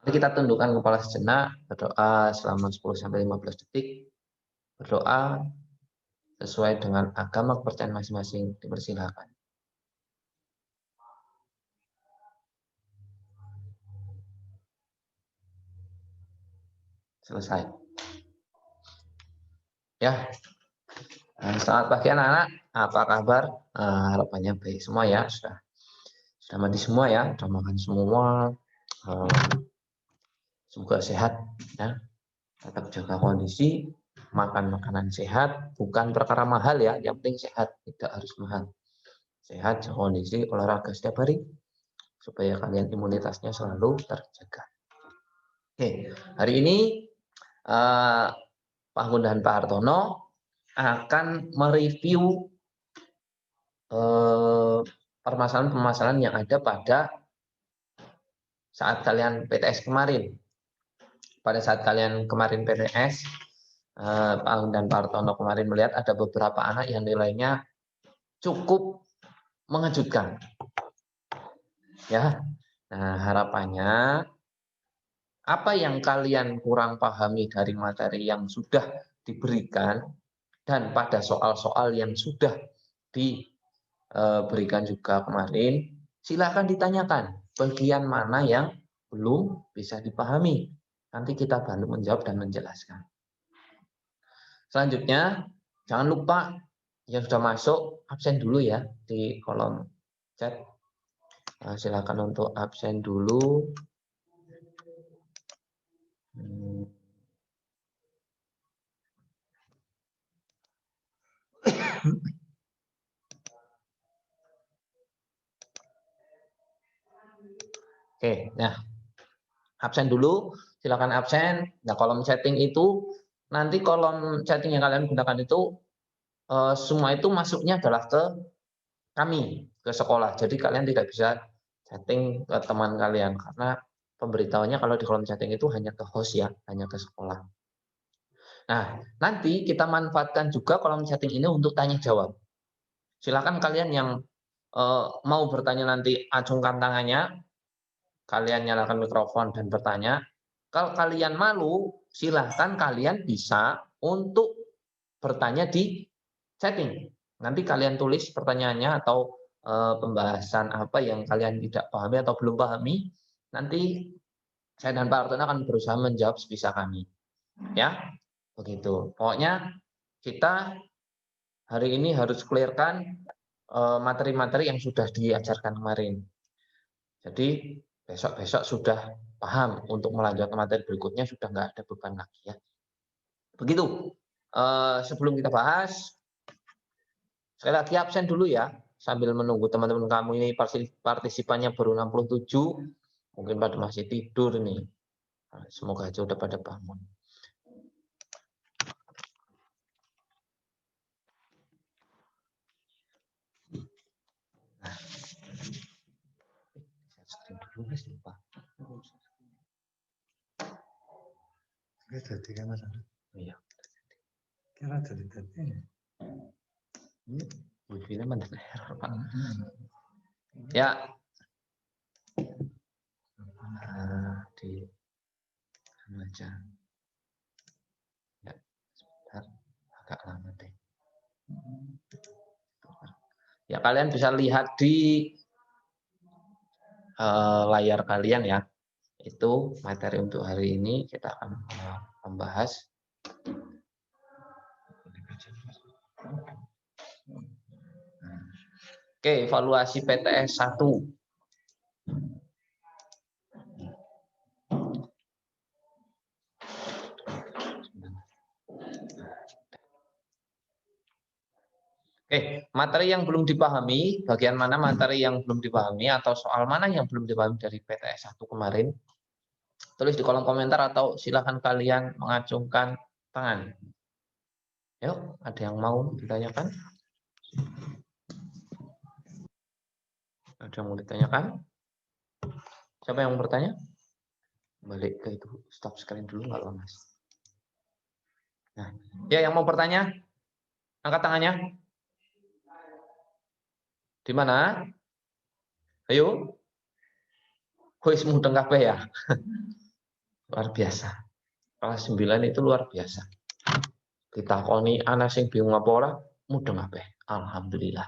Kita tundukkan kepala sejenak, berdoa selama 10-15 detik, berdoa sesuai dengan agama kepercayaan masing-masing, dipersilakan. Selesai. Ya, selamat pagi anak-anak. Apa kabar? Harapannya baik semua ya. Sudah mandi semua ya, sudah makan semua. Semoga sehat ya. Tetap jaga kondisi, makan makanan sehat, bukan perkara mahal ya, yang penting sehat, tidak harus mahal. Sehat, jaga kondisi, olahraga setiap hari supaya kalian imunitasnya selalu terjaga. Oke, hari ini Pak Anggun dan Pak Hartono akan mereview permasalahan-permasalahan yang ada pada saat kalian PTS kemarin. Pada saat kalian kemarin PTS, Pak Anggun dan Pak Hartono kemarin melihat ada beberapa anak yang nilainya cukup mengejutkan. Ya, nah harapannya apa yang kalian kurang pahami dari materi yang sudah diberikan dan pada soal-soal yang sudah diberikan juga kemarin, silakan ditanyakan bagian mana yang belum bisa dipahami. Nanti kita bantu menjawab dan menjelaskan. Selanjutnya, jangan lupa yang sudah masuk absen dulu ya di kolom chat. Silakan untuk absen dulu. Oke, nah absen dulu, silakan absen. Nah, kolom chatting itu nanti kolom chatting yang kalian gunakan itu semua itu masuknya adalah ke kami, ke sekolah. Jadi kalian tidak bisa chatting ke teman kalian karena pemberitahuannya kalau di kolom chatting itu hanya ke host ya, hanya ke sekolah. Nah, nanti kita manfaatkan juga kolom chatting ini untuk tanya jawab. Silakan kalian yang mau bertanya nanti acungkan tangannya, kalian nyalakan mikrofon dan bertanya. Kalau kalian malu, silahkan kalian bisa untuk bertanya di chatting. Nanti kalian tulis pertanyaannya atau pembahasan apa yang kalian tidak pahami atau belum pahami. Nanti saya dan Pak Artono akan berusaha menjawab sebisa kami. Ya, begitu. Pokoknya kita hari ini harus clearkan materi-materi yang sudah diajarkan kemarin. Jadi besok-besok sudah paham untuk melanjutkan materi berikutnya sudah nggak ada beban lagi ya. Begitu. Sebelum kita bahas, sekali lagi absen dulu ya sambil menunggu teman-teman kamu ini partisipannya baru 67, mungkin pada masih tidur nih. Semoga aja udah pada bangun. Lupa. Jadi kan Mas. Iya. Kira jadi. Wifi-nya mana error, Pak. Ya. Di aja. Ya, sebentar. Agak lama deh. Ya, kalian bisa lihat di layar kalian ya. Itu materi untuk hari ini kita akan membahas evaluasi PTS 1. Materi yang belum dipahami, bagian mana materi yang belum dipahami atau soal mana yang belum dipahami dari PTS 1 kemarin, tulis di kolom komentar atau silakan kalian mengacungkan tangan. Yuk, ada yang mau ditanyakan? Ada yang mau ditanyakan? Siapa yang mau bertanya? Balik ke itu, stop screen dulu nggak Mas? Nah, ya yang mau bertanya, angkat tangannya. Di mana? Ayo. Wis mudeng kabeh ya. Luar biasa. Kelas 9 itu luar biasa. Ditakoni ana sing bingung apa ora, mudeng kabeh. Alhamdulillah.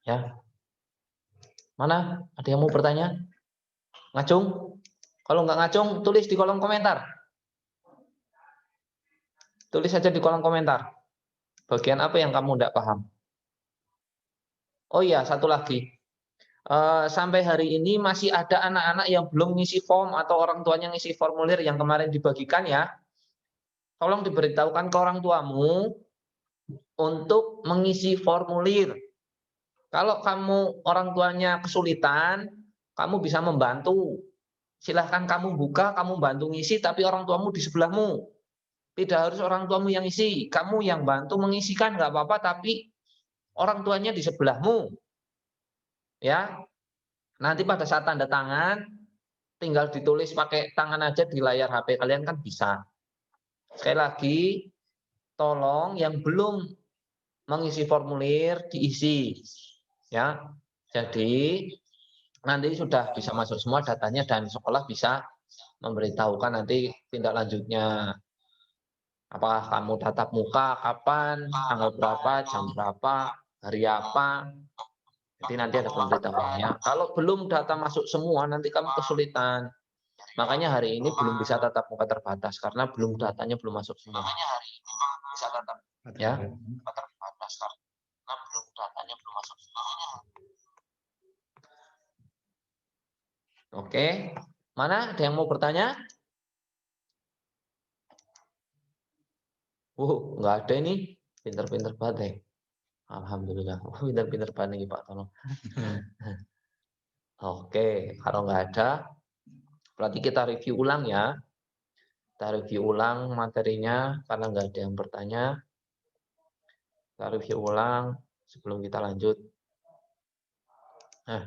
Ya. Mana? Ada yang mau bertanya? Ngacung? Kalau nggak ngacung, tulis di kolom komentar. Tulis saja di kolom komentar. Bagian apa yang kamu tidak paham? Oh iya, satu lagi. Sampai hari ini masih ada anak-anak yang belum ngisi form atau orang tuanya ngisi formulir yang kemarin dibagikan ya. Tolong diberitahukan ke orang tuamu untuk mengisi formulir. Kalau kamu orang tuanya kesulitan, kamu bisa membantu. Silahkan kamu buka, kamu bantu ngisi, tapi orang tuamu di sebelahmu. Tidak harus orang tuamu yang isi. Kamu yang bantu mengisikan nggak apa-apa, tapi orang tuanya di sebelahmu. Ya, nanti pada saat tanda tangan, tinggal ditulis pakai tangan aja di layar HP kalian kan bisa. Sekali lagi, tolong yang belum mengisi formulir diisi. Ya, jadi nanti sudah bisa masuk semua datanya dan sekolah bisa memberitahukan nanti tindak lanjutnya. Apakah kamu tatap muka, kapan, tanggal berapa, jam berapa, hari apa. Jadi nanti ada pemberitahuannya. Kalau belum data masuk semua, nanti kamu kesulitan. Makanya hari ini belum bisa tatap muka terbatas karena belum datanya belum masuk semua. Makanya hari ini bisa tatap ya terbatas karena belum datanya belum masuk semua. Oke, mana ada yang mau bertanya? Nggak ada ini. Pinter-pinter banget deh. Alhamdulillah. Pinter-pinter banget nih Pak Tono. Oke, kalau nggak ada, berarti kita review ulang ya. Kita review ulang materinya karena nggak ada yang bertanya. Kita review ulang sebelum kita lanjut. Nah,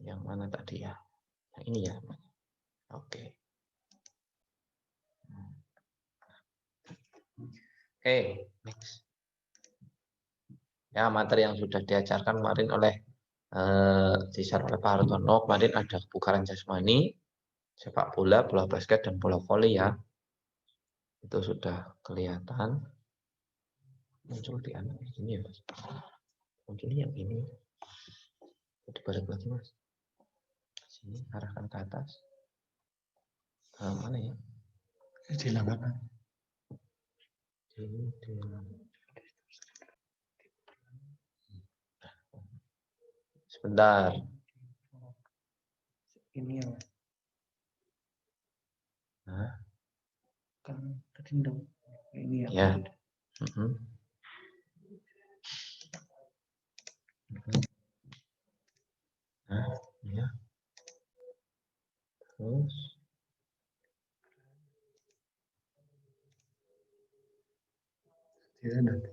yang mana tadi ya? Nah, ini ya. Oke. Oke, next. Ya, materi yang sudah diajarkan kemarin oleh di-share oleh Pak Hartono. Kemarin ada kebugaran jasmani, sepak bola, bola basket, dan bola voli ya. Itu sudah kelihatan. Muncul di anak ini ya, Mas. Muncul yang ini. Dibalik lagi, Mas. Sini, arahkan ke atas. Mana ya? Dilakukan. Sebentar. Ini ya. Nah. Kan tadi dong. Ini ya. Ya. Nah, ya. Terus. Tidak ada.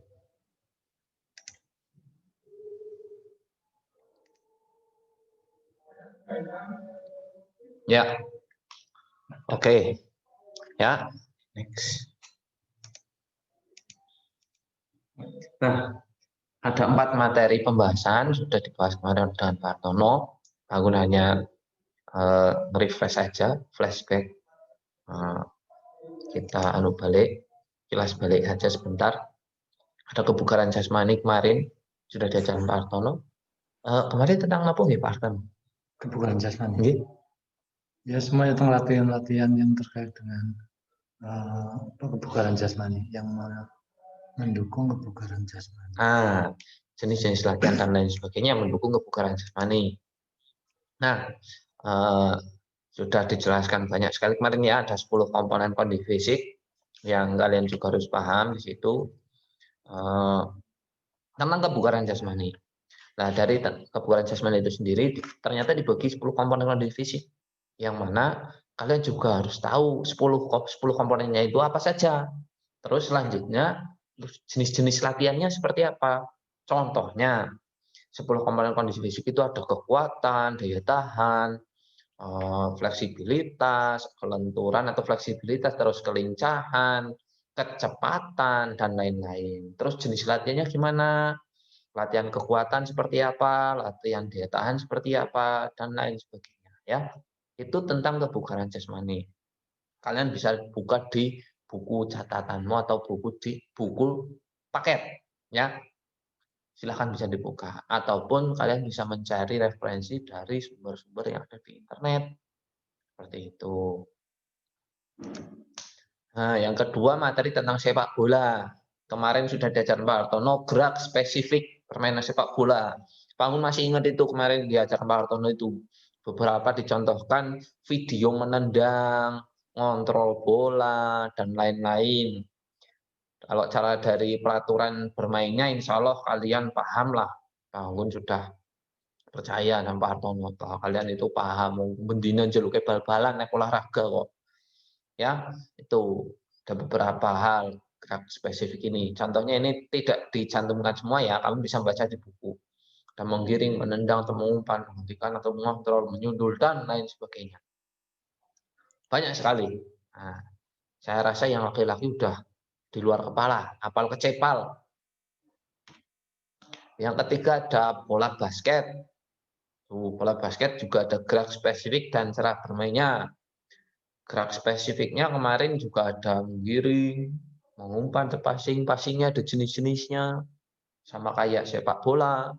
Ya. Oke. Ya. Next. Nah, ada 4 materi pembahasan sudah dibahas kemarin dengan Pak Hartono. Bangunannya refresh saja, flashback. Kita balik, kilas balik saja sebentar. Ada kebugaran jasmani kemarin sudah diajarkan Pak Hartono. Kemarin tentang apa nih Pak Hartono? Kebugaran jasmani. Okay. Ya semuanya tentang latihan-latihan yang terkait dengan kebugaran jasmani yang mendukung kebugaran jasmani. Jenis-jenis latihan dan lain sebagainya yang mendukung kebugaran jasmani. Nah, sudah dijelaskan banyak sekali kemarin ya, ada 10 komponen kondisi fisik yang kalian juga harus paham di situ tentang kebugaran jasmani. Nah, dari kebugaran jasmani itu sendiri ternyata dibagi 10 komponen kondisi fisik yang mana kalian juga harus tahu 10 komponennya itu apa saja. Terus selanjutnya jenis-jenis latihannya seperti apa. Contohnya 10 komponen kondisi fisik itu ada kekuatan, daya tahan, fleksibilitas, kelenturan atau fleksibilitas, terus kelincahan, kecepatan, dan lain-lain. Terus jenis latihannya gimana? latihan kekuatan seperti apa, latihan daya tahan seperti apa, dan lain sebagainya. Ya, itu tentang kebugaran jasmani. Kalian bisa buka di buku catatanmu atau buku paket, ya. Silahkan bisa dibuka. Ataupun kalian bisa mencari referensi dari sumber-sumber yang ada di internet. Seperti itu. Nah, yang kedua materi tentang sepak bola. Kemarin sudah diajar Pak Hartono, gerak spesifik permainan sepak bola. Bangun masih ingat itu kemarin diajar Pak Hartono itu. Beberapa dicontohkan video menendang, ngontrol bola, dan lain-lain. Kalau cara dari peraturan bermainnya, insya Allah kalian paham lah. Bangun sudah percaya dan Pak Hartono bahwa kalian itu paham. Bendina jeluknya bal-balan, naik olahraga kok. Ya, itu ada beberapa hal gerak spesifik ini. Contohnya ini tidak dicantumkan semua ya, kamu bisa baca di buku. Dan menggiring, menendang, atau mengumpan, menghentikan atau mengontrol, menyundul, dan lain sebagainya. Banyak sekali. Nah, saya rasa yang laki-laki udah di luar kepala, apal kecepal. Yang ketiga ada bola basket. Bola basket juga ada gerak spesifik dan cara bermainnya. Gerak spesifiknya kemarin juga ada menggiring, mengumpan, passingnya ada jenis-jenisnya. Sama kayak sepak bola,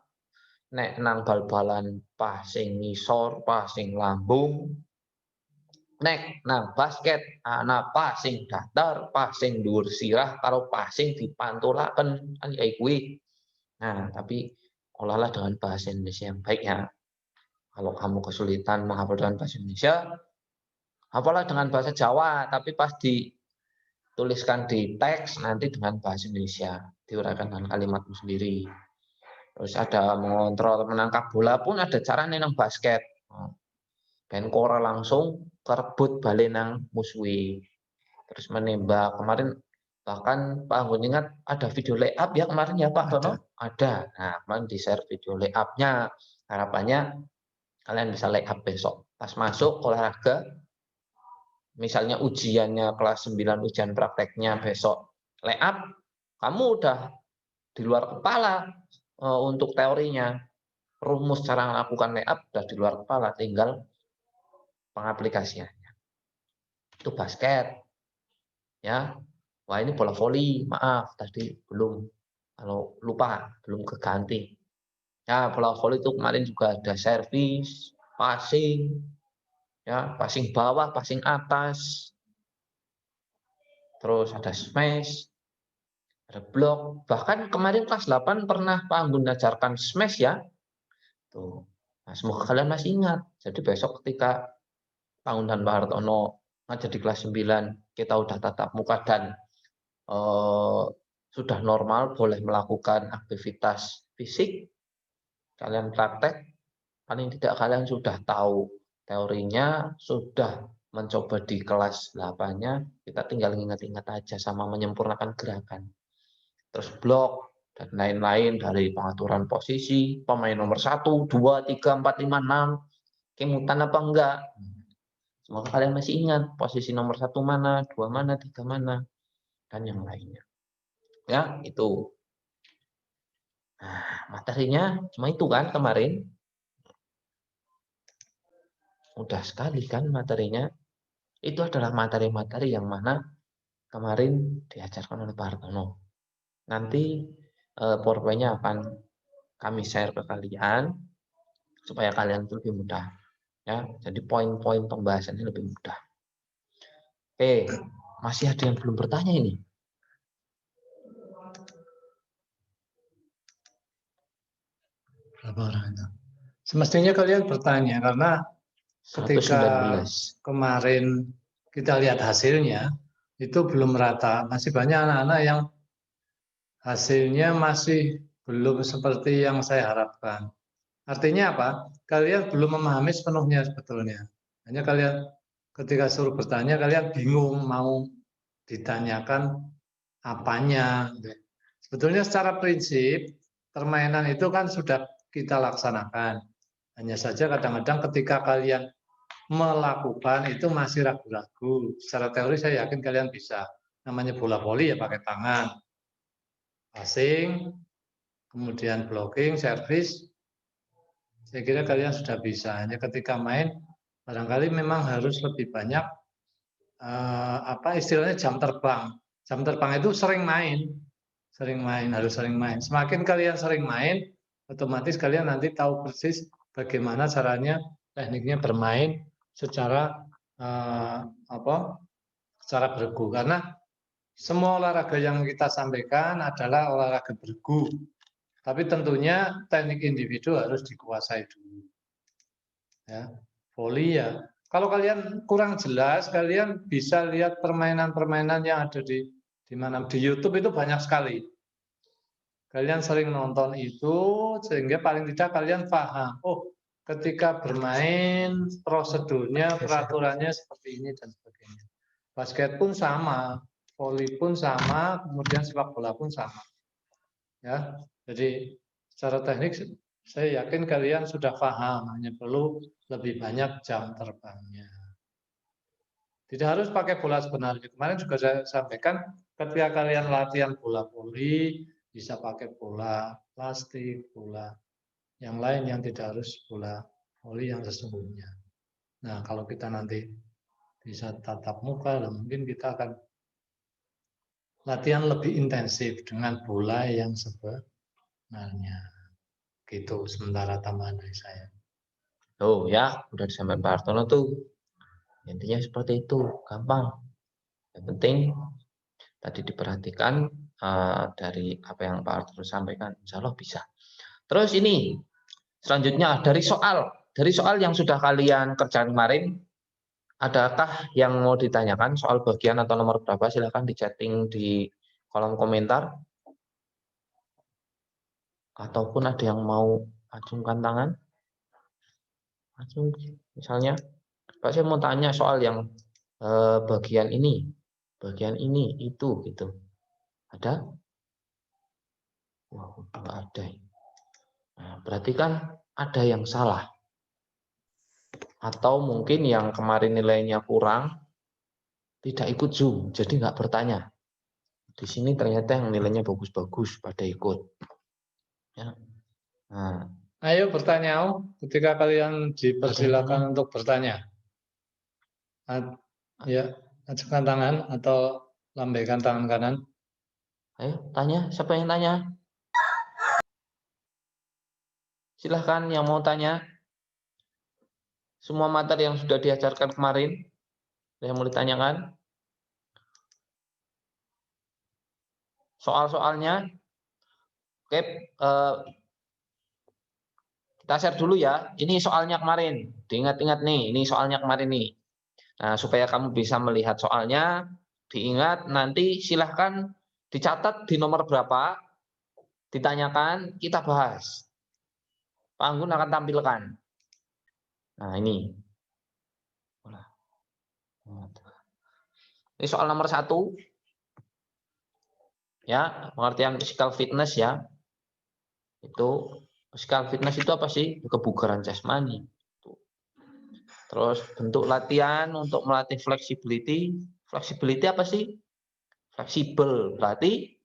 nek nang bal-balan passing ngisor, passing lambung. Nek nang basket, ana passing datar, passing dhuwur sirah, karo passing dipantulaken kan ya kuwi. Nah, tapi olahlah dengan bahasa Indonesia yang baik ya. Kalau kamu kesulitan menghafal bahasa Indonesia, hafalah dengan bahasa Jawa, tapi pas dituliskan di teks nanti dengan bahasa Indonesia, diuraikan dengan kalimatmu sendiri. Terus ada mengontrol, menangkap bola pun ada caranya nang basket. Ben kora langsung kerebut balik nang musuhi. Terus menembak. Kemarin bahkan Pak Anggun ingat ada video layup ya kemarin ya Pak Tono? Ada. Nah, kemarin di-share video layup-nya. Harapannya kalian bisa layup besok. Pas masuk olahraga, misalnya ujiannya kelas 9, ujian prakteknya besok layup, kamu udah di luar kepala untuk teorinya. Rumus cara melakukan layup udah di luar kepala, tinggal pengaplikasiannya. Itu basket. Ya. Wah, ini bola voli, maaf tadi belum, kalau lupa belum keganti. Ya, bola voli itu kemarin juga ada servis, passing, ya, passing bawah, passing atas. Terus ada smash, ada blok. Bahkan kemarin kelas 8 pernah Pak Anggun ajarkan smash ya. Tuh. Nah, semoga kalian masih ingat. Jadi besok ketika Pak Anggun dan Pak Hartono ngajar di kelas 9, kita udah tatap muka dan sudah normal, boleh melakukan aktivitas fisik, kalian praktek, paling tidak kalian sudah tahu teorinya, sudah mencoba di kelas 8-nya, kita tinggal ingat-ingat aja sama menyempurnakan gerakan. Terus blok, dan lain-lain dari pengaturan posisi, pemain nomor 1, 2, 3, 4, 5, 6, kemutan apa enggak. Semoga kalian masih ingat posisi nomor 1 mana, 2 mana, 3 mana, dan yang lainnya. Ya, itu. Nah, materinya cuma itu kan kemarin. Mudah sekali kan materinya. Itu adalah materi-materi yang mana kemarin diajarkan oleh Pak Hartono. Nanti PowerPoint-nya akan kami share ke kalian supaya kalian lebih mudah. Ya, jadi poin-poin pembahasannya lebih mudah. Oke, masih ada yang belum bertanya ini? Berapa orang itu? Semestinya kalian bertanya karena ketika 119. kemarin kita lihat hasilnya itu belum rata, masih banyak anak-anak yang hasilnya masih belum seperti yang saya harapkan. Artinya apa? Kalian belum memahami sepenuhnya sebetulnya. Hanya kalian ketika suruh bertanya, kalian bingung mau ditanyakan apanya. Sebetulnya secara prinsip, permainan itu kan sudah kita laksanakan. Hanya saja kadang-kadang ketika kalian melakukan itu masih ragu-ragu. Secara teori saya yakin kalian bisa. Namanya bola voli ya pakai tangan. Passing, kemudian blocking, service, saya kira kalian sudah bisa. Hanya ketika main, barangkali memang harus lebih banyak apa istilahnya jam terbang. Jam terbang itu sering main, harus sering main. Semakin kalian sering main, otomatis kalian nanti tahu persis bagaimana caranya, tekniknya bermain secara apa? Secara bergu. Karena semua olahraga yang kita sampaikan adalah olahraga bergu. Tapi tentunya teknik individu harus dikuasai dulu. Ya, voli ya. Kalau kalian kurang jelas, kalian bisa lihat permainan-permainan yang ada di mana di YouTube itu banyak sekali. Kalian sering nonton itu sehingga paling tidak kalian paham. Oh, ketika bermain prosedurnya, peraturannya seperti ini dan sebagainya. Basket pun sama, voli pun sama, kemudian sepak bola pun sama. Ya, jadi secara teknik saya yakin kalian sudah paham, hanya perlu lebih banyak jam terbangnya. Tidak harus pakai bola sebenarnya. Kemarin juga saya sampaikan, ketika kalian latihan bola voli, bisa pakai bola plastik, bola yang lain yang tidak harus bola voli yang sesungguhnya. Nah, kalau kita nanti bisa tatap muka, mungkin kita akan latihan lebih intensif dengan bola yang sebenarnya. Gitu sementara tambahan dari saya. Oh ya, udah disampaikan Pak Hartono tuh. Intinya seperti itu, gampang. Yang penting tadi diperhatikan dari apa yang Pak Hartono sampaikan, insya Allah bisa. Terus ini selanjutnya dari soal yang sudah kalian kerjakan kemarin, adakah yang mau ditanyakan soal bagian atau nomor berapa? Silahkan di chatting di kolom komentar. Ataupun ada yang mau acungkan tangan? Acung, misalnya, Pak saya mau tanya soal yang bagian ini, itu gitu. Ada? Wah, nggak ada. Nah, berarti kan ada yang salah. Atau mungkin yang kemarin nilainya kurang, tidak ikut Zoom, jadi nggak bertanya. Di sini ternyata yang nilainya bagus-bagus pada ikut. Ya. Nah, Ayo bertanya, ketika kalian dipersilakan untuk bertanya. Ya, ajukan tangan atau lambaikan tangan kanan. ayo tanya, siapa yang tanya? Silahkan yang mau tanya. Semua materi yang sudah diajarkan kemarin, yang mau ditanyakan. Soal-soalnya, oke, kita share dulu ya. Ini soalnya kemarin, diingat-ingat nih, ini soalnya kemarin nih. Nah, supaya kamu bisa melihat soalnya, diingat, nanti silahkan dicatat di nomor berapa, ditanyakan, kita bahas. Pak Anggun akan tampilkan. Nah, ini. Ini soal nomor 1. Ya, pengertian physical fitness ya. Itu physical fitness itu apa sih? Kebugaran jasmani. Terus bentuk latihan untuk melatih flexibility. Flexibility apa sih? Fleksibel berarti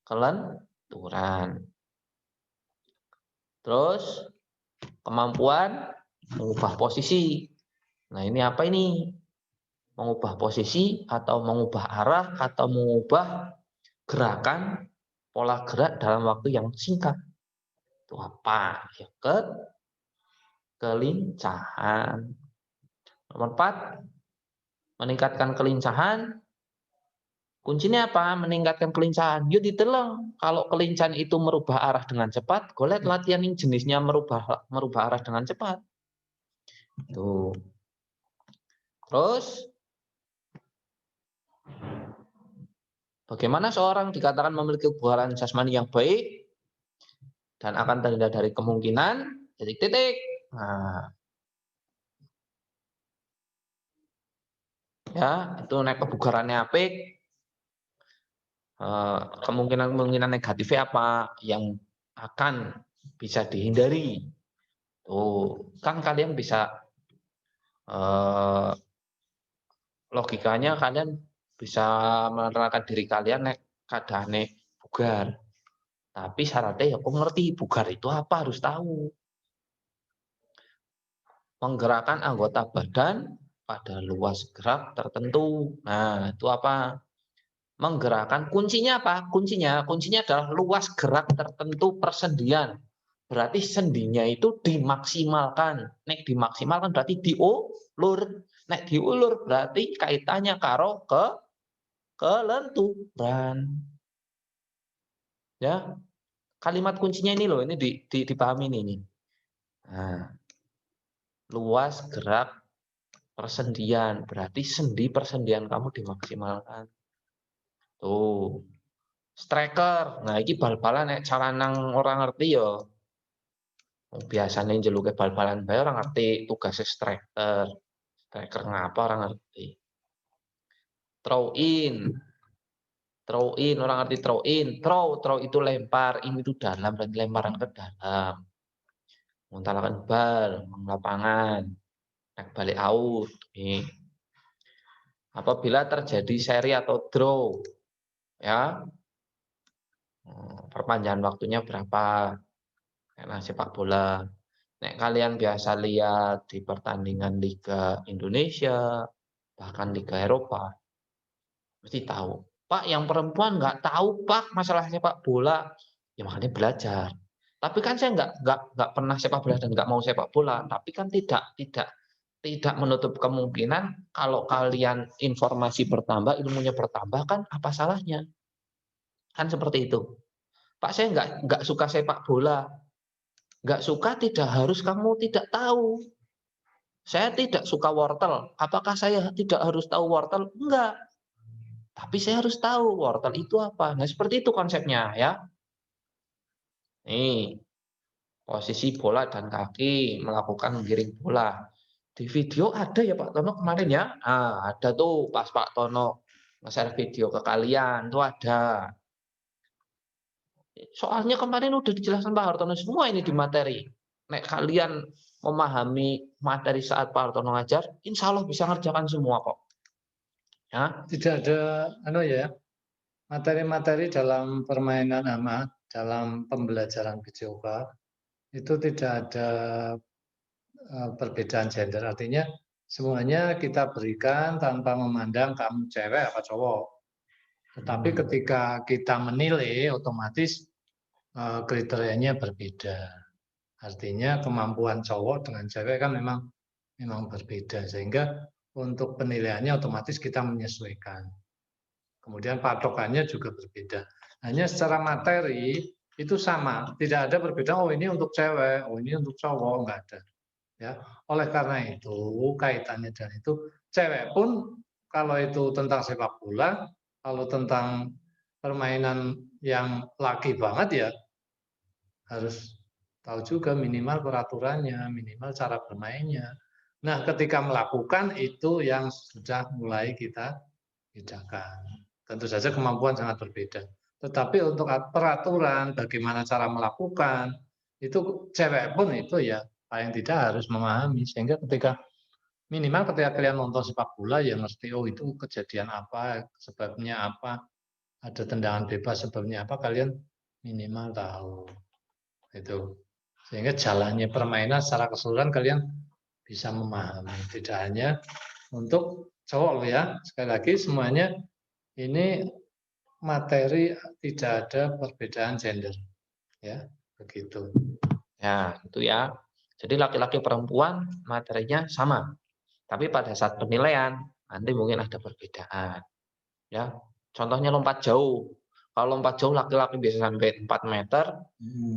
kelenturan. Terus kemampuan mengubah posisi. Nah, ini apa ini? Mengubah posisi atau mengubah arah atau mengubah gerakan pola gerak dalam waktu yang singkat. Itu apa? Ya, kelincahan. Nomor 4, meningkatkan kelincahan. Kuncinya apa? Meningkatkan kelincahan. Yuk diteleng. Kalau kelincahan itu merubah arah dengan cepat, golek latihan yang jenisnya merubah arah dengan cepat. Tuh. Terus bagaimana seorang dikatakan memiliki kebugaran jasmani yang baik dan akan terhindar dari kemungkinan titik-titik. Nah, ya, itu naik kebugarannya apik. Kemungkinan negatifnya apa yang akan bisa dihindari. Tuh, kan kalian bisa logikanya kalian bisa menerangkan diri kalian nek keadaannya bugar. Tapi syaratnya ya kok ngerti bugar itu apa, harus tahu. Menggerakkan anggota badan pada luas gerak tertentu. Nah, itu apa? Menggerakkan, kuncinya apa? Kuncinya adalah luas gerak tertentu persendian. Berarti sendinya itu dimaksimalkan. Nek dimaksimalkan berarti diulur. Nek diulur berarti kaitannya karo kelenturan. Ya, kalimat kuncinya ini loh, ini dipahami ini. Nah, luas gerak persendian, berarti sendi persendian kamu dimaksimalkan. Tuh. Striker. Nah, ini bal-balan nek calanang orang ngerti ya. Biasanya jeluke bal-balan bae orang ngerti tugasnya striker. Striker ngapa orang ngerti. Throw in. Throw in, orang ngerti throw in. Throw itu lempar, ini itu dalam dan lemparan ke dalam. Mentalkan bal, lapangan. Naik balik out. Nih. Apabila terjadi seri atau draw, ya, perpanjangan waktunya berapa? Karena sepak bola. Nek kalian biasa lihat di pertandingan Liga Indonesia, bahkan Liga Eropa, mesti tahu. Pak, yang perempuan nggak tahu Pak masalah sepak bola, ya makanya belajar. Tapi kan saya nggak pernah sepak bola dan nggak mau sepak bola. Tapi kan tidak menutup kemungkinan kalau kalian informasi bertambah, ilmunya bertambah kan apa salahnya? Kan seperti itu. Pak, saya nggak suka sepak bola. Nggak suka tidak harus kamu tidak tahu. Saya tidak suka wortel. Apakah saya tidak harus tahu wortel? Enggak. Tapi saya harus tahu wortel itu apa. Nah, seperti itu konsepnya ya. Nih, posisi bola dan kaki melakukan menggiring bola. Di video ada ya Pak Tono kemarin ya. Nah, ada tuh pas Pak Tono nge-share video ke kalian tuh ada. Soalnya kemarin udah dijelaskan Pak Hartono semua ini di materi. Nek kalian memahami materi saat Pak Hartono ngajar, insya Allah bisa ngerjakan semua kok. Ya. Tidak ada ya, materi-materi dalam permainan dalam pembelajaran BJOK itu tidak ada perbedaan gender. Artinya semuanya kita berikan tanpa memandang kamu cewek apa cowok. Tetapi ketika kita menilai, otomatis kriterianya berbeda. Artinya kemampuan cowok dengan cewek kan memang berbeda, sehingga untuk penilaiannya otomatis kita menyesuaikan. Kemudian patokannya juga berbeda. Hanya secara materi itu sama, tidak ada perbedaan. Oh ini untuk cewek, oh ini untuk cowok, enggak ada. Ya, oleh karena itu kaitannya dan itu cewek pun kalau itu tentang sepak bola, kalau tentang permainan yang laki banget ya harus tahu juga minimal peraturannya, minimal cara bermainnya. Nah, ketika melakukan itu yang sudah mulai kita bedakan. Tentu saja kemampuan sangat berbeda. Tetapi untuk peraturan, bagaimana cara melakukan, itu cewek pun itu ya paling tidak harus memahami. Sehingga minimal ketika kalian nonton sepak bola, ya ngerti, oh itu kejadian apa, sebabnya apa, ada tendangan bebas sebabnya apa, kalian minimal tahu. Itu. Sehingga jalannya permainan secara keseluruhan kalian bisa memahami. Tidak hanya untuk cowok loh ya. Sekali lagi semuanya ini materi, tidak ada perbedaan gender. Ya, begitu. Ya, itu ya. Jadi laki-laki perempuan materinya sama. Tapi pada saat penilaian nanti mungkin ada perbedaan. Ya. Contohnya lompat jauh. Kalau lompat jauh laki-laki bisa sampai 4 meter.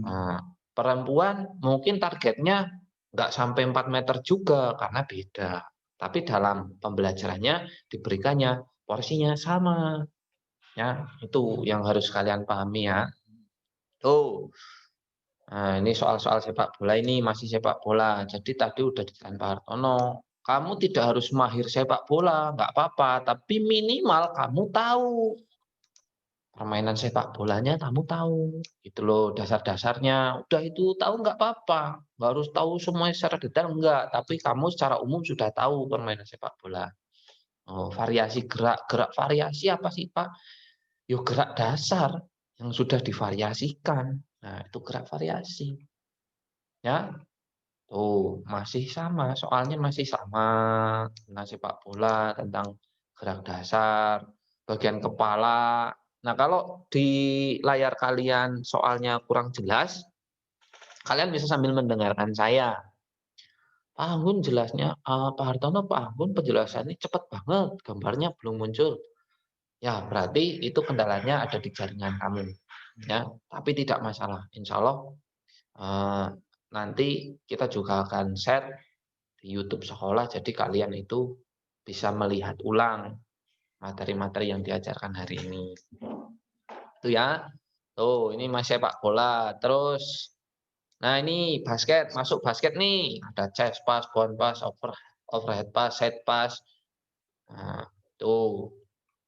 Nah, perempuan mungkin targetnya nggak sampai 4 meter juga karena beda. Tapi dalam pembelajarannya diberikannya porsinya sama. Ya, itu yang harus kalian pahami ya. Tuh. Nah, ini soal-soal sepak bola ini masih sepak bola. Jadi tadi udah ditekan Pak Hartono, kamu tidak harus mahir sepak bola, nggak apa-apa. Tapi minimal kamu tahu permainan sepak bolanya, kamu tahu. Itu loh dasar-dasarnya. Udah itu tahu nggak apa-apa. Nggak harus tahu semuanya secara detail enggak. Tapi kamu secara umum sudah tahu permainan sepak bola. Oh, variasi gerak variasi apa sih Pak? Yo gerak dasar. yang sudah divariasikan. Nah, itu gerak variasi. Ya, tuh masih sama, soalnya masih sama tentang sepak bola, tentang gerak dasar, bagian kepala. Nah, kalau di layar kalian soalnya kurang jelas, kalian bisa sambil mendengarkan saya. Pak Anggun jelasnya, Pak Hartono, Pak Anggun penjelasannya cepat banget, gambarnya belum muncul. Ya, berarti itu kendalanya ada di jaringan kamu. Ya, tapi tidak masalah. Insya Allah nanti kita juga akan share di YouTube sekolah, jadi kalian itu bisa melihat ulang materi-materi yang diajarkan hari ini. Itu ya. Tuh, ini masih sepak bola. Terus, nah ini basket, masuk basket nih. Ada chest pass, bound pass, overhead pass, set pass. Nah, itu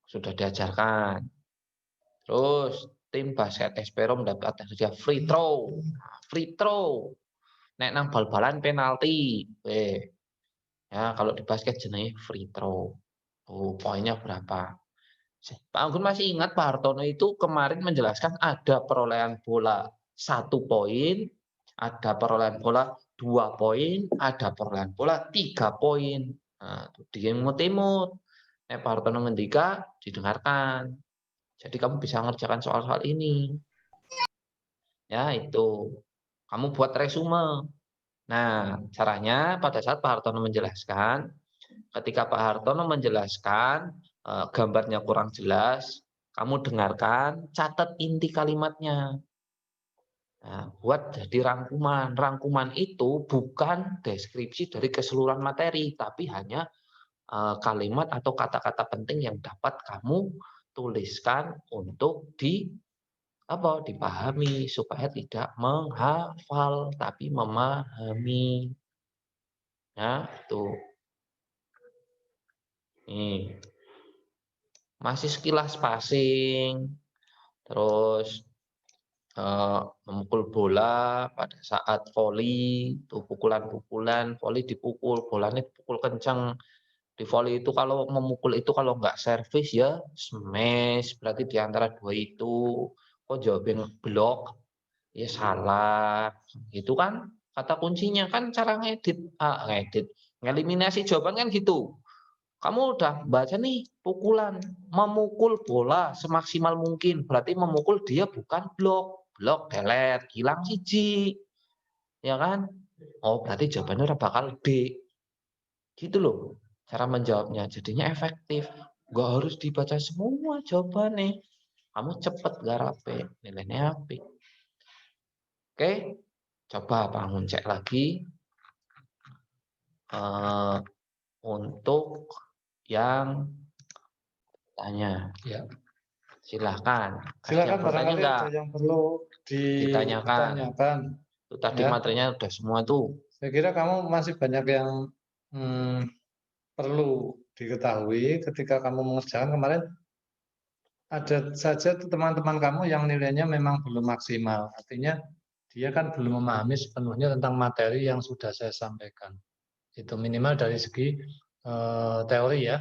sudah diajarkan. Terus, tim basket Espero mendapat hadiah free throw. Nah, free throw. Nek nang bal-balan penalti. Ya, kalau di basket jenenge free throw. Oh, poinnya berapa? Pak Anggun masih ingat Pak Hartono itu kemarin menjelaskan ada perolehan bola 1 poin, ada perolehan bola 2 poin, ada perolehan bola 3 poin. Nah, dia imut-imut. Pak Hartono ngendika didengarkan. Jadi kamu bisa mengerjakan soal-soal ini. Ya, itu. Kamu buat resume. Nah, caranya pada saat Pak Hartono menjelaskan, ketika Pak Hartono menjelaskan gambarnya kurang jelas, kamu dengarkan, catat inti kalimatnya. Nah, buat jadi rangkuman. Rangkuman itu bukan deskripsi dari keseluruhan materi, tapi hanya kalimat atau kata-kata penting yang dapat kamu tuliskan untuk dipahami supaya tidak menghafal tapi memahami. Ya, itu. Nih, masih sekilas passing, terus memukul bola pada saat voli, tuh pukulan-pukulan, voli dipukul, bolanya dipukul kencang. Di voli itu kalau memukul itu kalau nggak servis ya smash, berarti di antara dua itu. Kok jawabin blok? Ya salah. Gitu kan kata kuncinya kan cara ngeliminasi jawaban kan gitu. Kamu udah baca nih pukulan, memukul bola semaksimal mungkin. Berarti memukul dia bukan blok, blok delete, hilang siji. Ya kan? Oh, berarti jawabannya udah bakal D. Gitu loh cara menjawabnya. Jadinya efektif. Gak harus dibaca semua jawabannya. Kamu cepet garape, nilainya apik. Oke, coba bangun cek lagi. Untuk yang tanya. Ya. Silahkan. Silakan Yang bertanya barangkali enggak? ada yang perlu Ditanyakan. ditanyakan. Itu tadi Ya, materinya udah semua tuh. saya kira kamu masih banyak yang perlu diketahui ketika kamu mengerjakan kemarin. Ada saja teman-teman kamu yang nilainya memang belum maksimal. Artinya dia kan belum memahami sepenuhnya tentang materi yang sudah saya sampaikan. Itu minimal dari segi teori ya.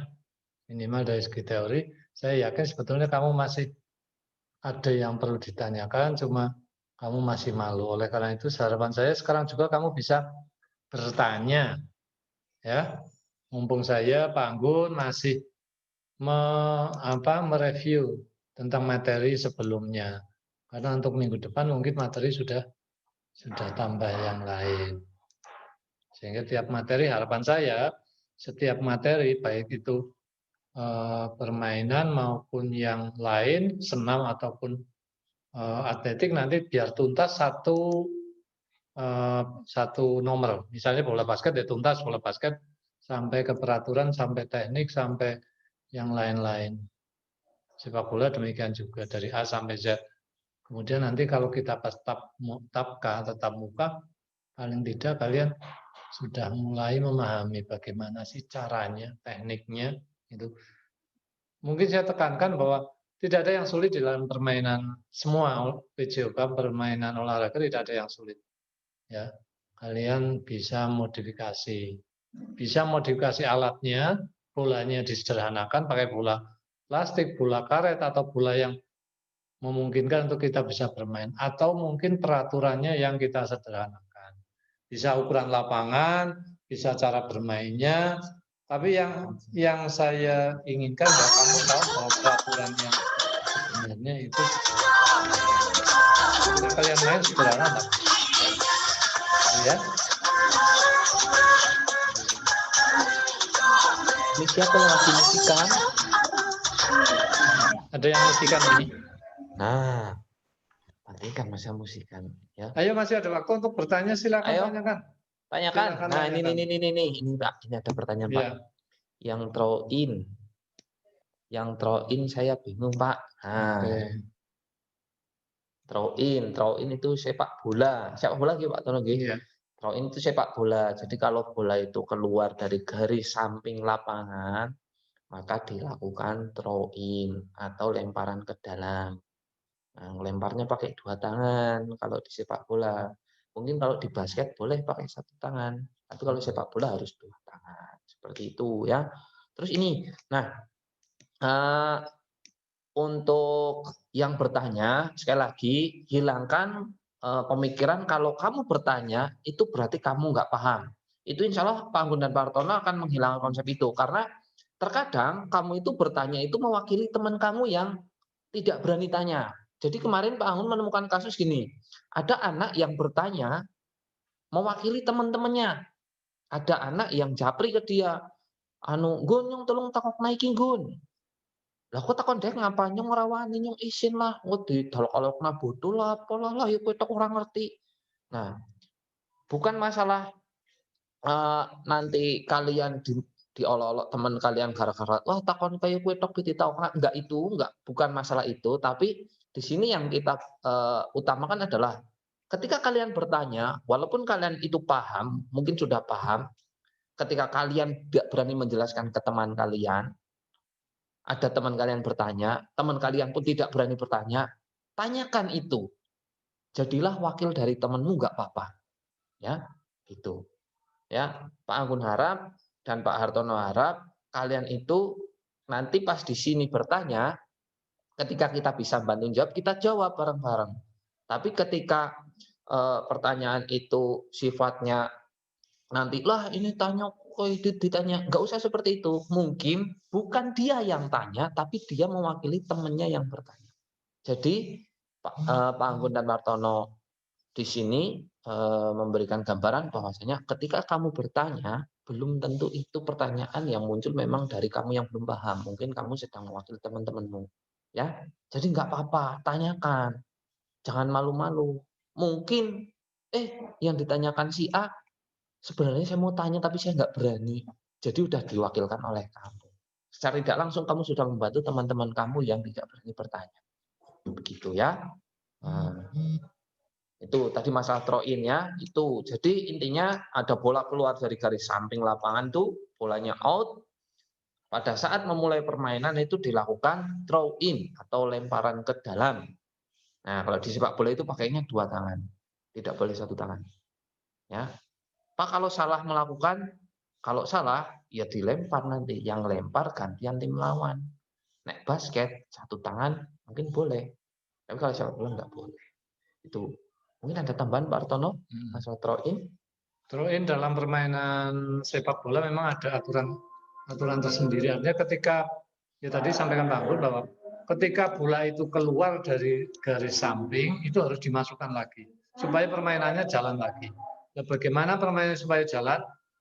Minimal dari segi teori. Saya yakin sebetulnya kamu masih ada yang perlu ditanyakan, cuma kamu masih malu. Oleh karena itu, harapan saya sekarang juga kamu bisa bertanya, ya. Mumpung saya, Pak Anggun, masih mereview tentang materi sebelumnya. Karena untuk minggu depan mungkin materi sudah tambah yang lain. Sehingga tiap materi, harapan saya, setiap materi baik itu permainan maupun yang lain, senam ataupun atletik nanti biar tuntas satu nomor. Misalnya bola basket ya tuntas bola basket sampai ke peraturan, sampai teknik, sampai yang lain-lain. Sepak bola demikian juga dari A sampai Z. Kemudian nanti kalau kita pas tatap muka, paling tidak kalian sudah mulai memahami bagaimana sih caranya, tekniknya. Itu mungkin saya tekankan bahwa tidak ada yang sulit di dalam permainan semua PJOK permainan olahraga tidak ada yang sulit. Ya, kalian bisa modifikasi alatnya, bolanya disederhanakan pakai bola plastik, bola karet atau bola yang memungkinkan untuk kita bisa bermain, atau mungkin peraturannya yang kita sederhanakan. Bisa ukuran lapangan, bisa cara bermainnya, tapi yang saya inginkan bahwa kamu tahu bahwa peraturan yang sebenarnya itu ketika kalian main sederhana, ya. Ini siapa yang lagi musikan? Ada yang musikan ini. Nah, berarti kan masih musikan, ya. Ayo, masih ada waktu untuk bertanya, silakan Ayo, tanyakan. tanyakan. Silakan Nah, tanyakan. ini Pak, ini ada pertanyaan Pak. Ya. Yang throw in saya bingung Pak. Nah, throw in itu sepak bola gitu Pak Tono nggih. Iya. Throw in itu sepak bola. Jadi kalau bola itu keluar dari garis samping lapangan, maka dilakukan throw in atau lemparan ke dalam. Nah, lemparnya pakai 2 tangan kalau di sepak bola. Mungkin kalau di basket boleh pakai 1 tangan, tapi kalau sepak bola harus 2 tangan. Seperti itu ya. Terus ini, nah, untuk yang bertanya, sekali lagi hilangkan pemikiran kalau kamu bertanya itu berarti kamu nggak paham. Itu insya Allah Pak Anggun dan Pak Hartono akan menghilangkan konsep itu. Karena terkadang kamu itu bertanya itu mewakili teman kamu yang tidak berani tanya. Jadi kemarin Pak Anggun menemukan kasus gini, ada anak yang bertanya mewakili teman-temannya. Ada anak yang japri ke dia, anu, "Nggon nyong tolong takok naiki nggon." Lah kok takon dek ngapa nyong ora wani nyong isin lah, engko didalok-dalokna bodho lah apalah lah ya kowe tok ora ngerti. Nah, bukan masalah nanti kalian diolok-olok teman kalian gara-gara, "Wah takon kaya kowe tok ditaokna." Enggak itu, enggak, bukan masalah itu, tapi di sini yang kita utamakan adalah ketika kalian bertanya, walaupun kalian itu paham, mungkin sudah paham, ketika kalian tidak berani menjelaskan ke teman kalian, ada teman kalian bertanya, teman kalian pun tidak berani bertanya, tanyakan itu. Jadilah wakil dari temanmu nggak apa-apa. Ya, gitu. Ya, Pak Anggun harap dan Pak Hartono harap kalian itu nanti pas di sini bertanya, ketika kita bisa bantu jawab, kita jawab bareng-bareng. Tapi ketika pertanyaan itu sifatnya nanti lah ini tanya kok ditanya, nggak usah seperti itu. Mungkin bukan dia yang tanya, tapi dia mewakili temannya yang bertanya. Jadi Pak Anggun dan Martono di sini memberikan gambaran bahwasanya ketika kamu bertanya, belum tentu itu pertanyaan yang muncul memang dari kamu yang belum paham. Mungkin kamu sedang mewakili teman-temanmu. Ya, jadi nggak apa-apa, tanyakan. Jangan malu-malu. Mungkin, yang ditanyakan si A, sebenarnya saya mau tanya tapi saya nggak berani. Jadi udah diwakilkan oleh kamu. Secara tidak langsung kamu sudah membantu teman-teman kamu yang tidak berani bertanya. Begitu ya. Nah, itu tadi masalah throw in ya. Itu. Jadi intinya ada bola keluar dari garis samping lapangan tuh, bolanya out. Pada saat memulai permainan itu dilakukan throw in atau lemparan ke dalam. Nah, kalau di sepak bola itu pakainya 2 tangan. Tidak boleh 1 tangan. Ya. Pak kalau salah melakukan, kalau salah ya dilempar nanti, yang lempar gantian tim lawan. Nek basket 1 tangan mungkin boleh, tapi kalau sepak bola nggak boleh. Itu. Mungkin ada tambahan Pak Hartono masalah throw in? Throw in dalam permainan sepak bola memang ada aturan tersendiri. Artinya ketika ya tadi sampaikan Pak Anggun bahwa ketika bola itu keluar dari garis samping itu harus dimasukkan lagi supaya permainannya jalan lagi. Nah, bagaimana permainan supaya jalan?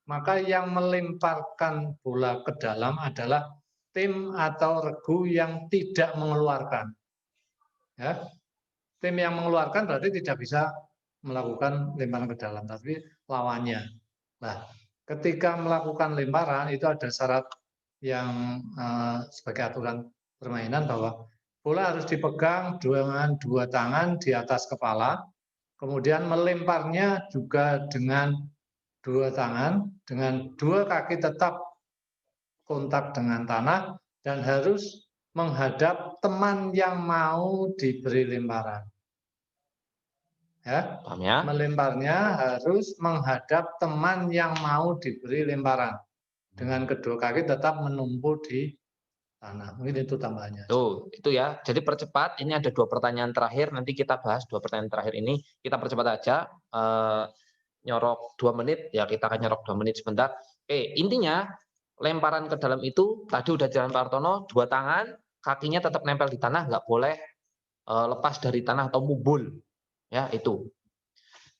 Maka yang melemparkan bola ke dalam adalah tim atau regu yang tidak mengeluarkan. Ya, tim yang mengeluarkan berarti tidak bisa melakukan lemparan ke dalam, tapi lawannya. Nah, ketika melakukan lemparan itu ada syarat yang sebagai aturan permainan bahwa bola harus dipegang dengan 2 tangan di atas kepala, kemudian melemparnya juga dengan 2 tangan, dengan 2 kaki tetap kontak dengan tanah dan harus menghadap teman yang mau diberi lemparan. Ya, Paham ya? melemparnya harus menghadap teman yang mau diberi lemparan. Dengan kedua kaki tetap menumpu di tanah. Mungkin itu tambahannya. Tuh, itu ya. Jadi percepat. Ini ada 2 pertanyaan terakhir. Nanti kita bahas 2 pertanyaan terakhir ini. Kita percepat aja. Nyorok 2 menit. Ya kita akan nyorok 2 menit sebentar. Oke, intinya lemparan ke dalam itu tadi udah jalan Pak Hartono, 2 tangan, kakinya tetap nempel di tanah, nggak boleh lepas dari tanah atau mubul. Ya itu.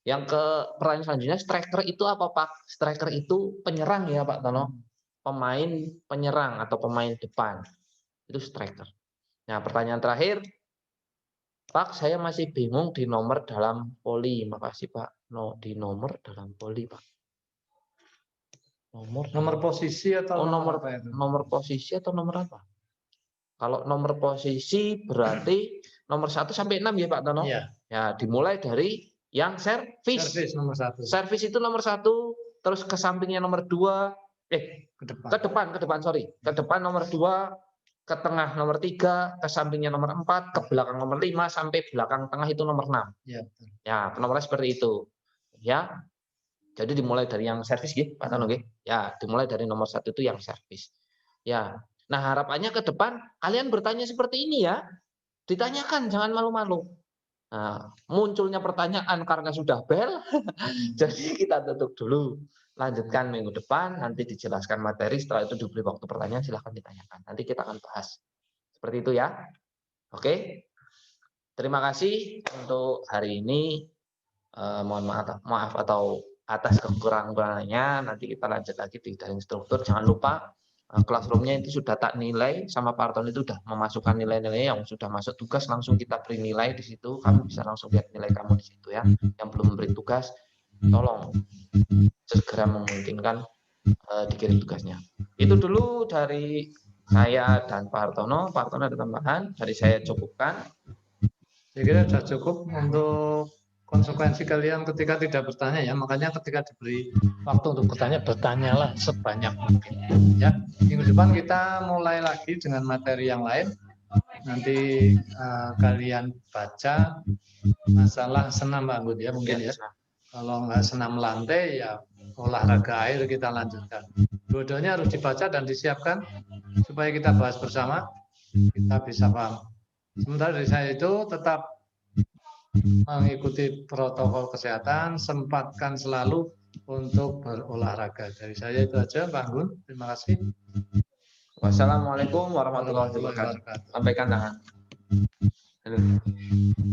Yang ke pertanyaan selanjutnya, striker itu apa Pak? Striker itu penyerang ya Pak Tono. Pemain penyerang atau pemain depan. Itu striker. Nah, pertanyaan terakhir, Pak, saya masih bingung di nomor dalam poli. Makasih Pak. No, di nomor dalam poli Pak. Nomor posisi atau nomor apa itu? Nomor posisi atau nomor apa? Kalau nomor posisi berarti nomor 1 sampai 6 ya Pak Tono? Iya. Ya, dimulai dari yang servis. Servis nomor 1. Servis itu nomor 1, terus ke sampingnya nomor 2, ke depan, sorry. Ke depan nomor 2, ke tengah nomor 3, ke sampingnya nomor 4, ke belakang nomor 5, sampai belakang tengah itu nomor 6. Ya, ya nomornya seperti itu. Ya. Jadi dimulai dari yang servis gitu, Pak Tono nggih. Ya, dimulai dari nomor 1 itu yang servis. Ya. Nah, harapannya ke depan kalian bertanya seperti ini ya. Ditanyakan, jangan malu-malu. Nah, munculnya pertanyaan karena sudah bel, jadi kita tutup dulu. Lanjutkan minggu depan, nanti dijelaskan materi, setelah itu diberi waktu pertanyaan, silahkan ditanyakan. Nanti kita akan bahas. Seperti itu ya. Oke. Terima kasih untuk hari ini. Mohon maaf atau atas kekurangannya. Nanti kita lanjut lagi di daring struktur. Jangan lupa classroom-nya itu sudah tak nilai sama Pak Hartono itu sudah memasukkan nilai-nilai yang sudah masuk tugas, langsung kita beri nilai di situ. Kamu bisa langsung lihat nilai kamu di situ ya. Yang belum memberi tugas, tolong segera memungkinkan dikirim tugasnya. Itu dulu dari saya dan Pak Hartono. Pak Hartono ada tambahan? Dari saya cukupkan. Saya kira sudah cukup untuk konsekuensi kalian ketika tidak bertanya ya. Makanya ketika diberi waktu untuk bertanya, bertanyalah sebanyak mungkin. Ya, minggu depan kita mulai lagi dengan materi yang lain. Nanti kalian baca masalah senam Pak Anggun ya mungkin ya. Kalau nggak senam lantai ya olahraga air kita lanjutkan. Dua-duanya harus dibaca dan disiapkan supaya kita bahas bersama, kita bisa paham. Sementara dari saya itu tetap mengikuti protokol kesehatan, sempatkan selalu untuk berolahraga. Dari saya itu aja, Pak Anggun. Terima kasih. Wassalamualaikum warahmatullahi wabarakatuh. Sampaikan tangan.